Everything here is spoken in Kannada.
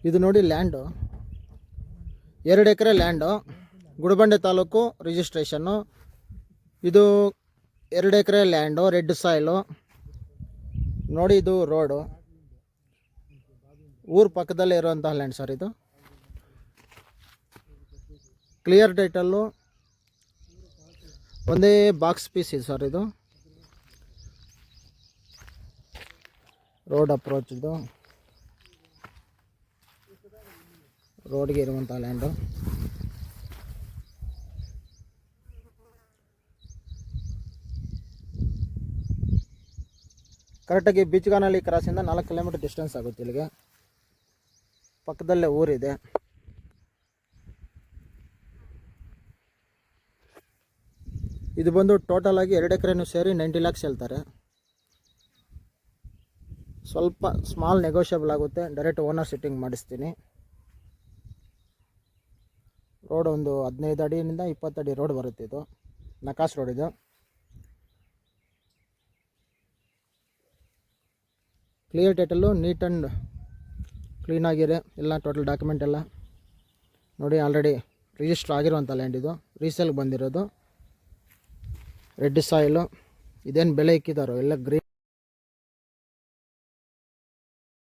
ಇದು ನೋಡಿ ಲ್ಯಾಂಡು, 2 ಎಕರೆ ಲ್ಯಾಂಡು, ಗುಡಿಬಂಡೆ ತಾಲೂಕು ರಿಜಿಸ್ಟ್ರೇಷನ್ನು. ಇದು 2 ಎಕರೆ ಲ್ಯಾಂಡು, ರೆಡ್ ಸಾಯಿಲು ನೋಡಿ. ಇದು ರೋಡು, ಊರು ಪಕ್ಕದಲ್ಲೇ ಇರುವಂತಹ ಲ್ಯಾಂಡ್ ಸರ್. ಇದು ಕ್ಲಿಯರ್ ಟೈಟಲ್ಲು, ಒಂದೇ ಬಾಕ್ಸ್ ಪೀಸ್ ಇದೆ ಸರ್. ಇದು ರೋಡ್ ಅಪ್ರೋಚ್, ಇದು ರೋಡ್ಗೆ ಇರುವಂಥ ಲ್ಯಾಂಡು. ಕರೆಕ್ಟಾಗಿ ಬೀಚ್ಗಾನಹಳ್ಳಿ ಕ್ರಾಸಿಂದ 4 ಕಿಲೋಮೀಟರ್ ಡಿಸ್ಟೆನ್ಸ್ ಆಗುತ್ತೆ. ಇಲ್ಲಿಗೆ ಪಕ್ಕದಲ್ಲೇ ಊರಿದೆ. ಇದು ಬಂದು ಟೋಟಲ್ ಆಗಿ 2 ಎಕರೆನೂ ಸೇರಿ 90 lakhs ಹೇಳ್ತಾರೆ. ಸ್ವಲ್ಪ ಸ್ಮಾಲ್ ನೆಗೋಷಿಯಬಲ್ ಆಗುತ್ತೆ. ಡೈರೆಕ್ಟ್ ಓನರ್ ಸಿಟ್ಟಿಂಗ್ ಮಾಡಿಸ್ತೀನಿ. ರೋಡ್ ಒಂದು 15 ಅಡಿಯಿಂದ 20 ಅಡಿ ರೋಡ್ ಬರುತ್ತೆ. ಇದು ನಕಾಸ್ ರೋಡ್. ಇದು ಕ್ಲಿಯರ್ ಟೈಟಲ್ಲು, ನೀಟ್ ಆ್ಯಂಡ್ ಕ್ಲೀನಾಗಿದೆ ಎಲ್ಲ. ಟೋಟಲ್ ಡಾಕ್ಯುಮೆಂಟ್ ಎಲ್ಲ ನೋಡಿ. ಆಲ್ರೆಡಿ ರಿಜಿಸ್ಟರ್ ಆಗಿರುವಂಥ ಲ್ಯಾಂಡ್ ಇದು, ರೀಸೇಲ್ಗೆ ಬಂದಿರೋದು. Red soil. ಇದೇನು ಬೆಳೆ ಇಕ್ಕಿದಾರೋ ಎಲ್ಲ ಗ್ರೀನ್.